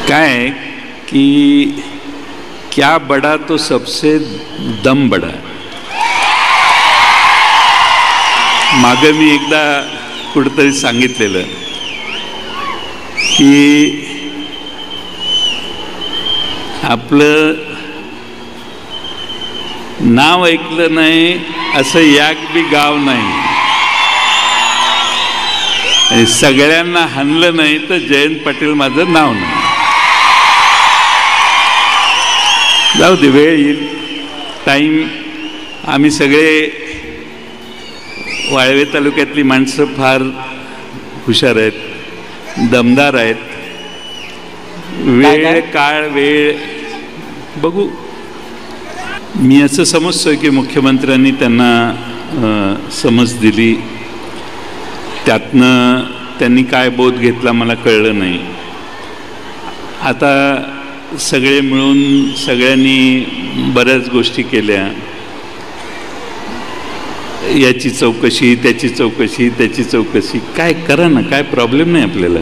काय है कि क्या बड़ा तो सबसे दम बड़ा. मागे मी एकदा कुठेतरी सांगितलेलं की आपलं नाव ऐकलं नाही असं याक बी गाव नाही आणि सगळ्यांना हाणलं नाही तर जयंत पाटील माझं नाव नाही. जाऊ दे, वेळ येईल, टाईम. आम्ही सगळे वाळवे तालुक्यातली माणसं फार हुशार आहेत, दमदार आहेत. वेळ काळ वेळ बघू. मी असं समजतोय की मुख्यमंत्र्यांनी त्यांना समज दिली, त्यातनं त्यांनी काय बोध घेतला मला कळलं नाही. आता सगळे मिळून सगळ्यांनी बऱ्याच गोष्टी केल्या, याची चौकशी त्याची चौकशी त्याची चौकशी. काय करा ना, काय प्रॉब्लेम नाही आपल्याला.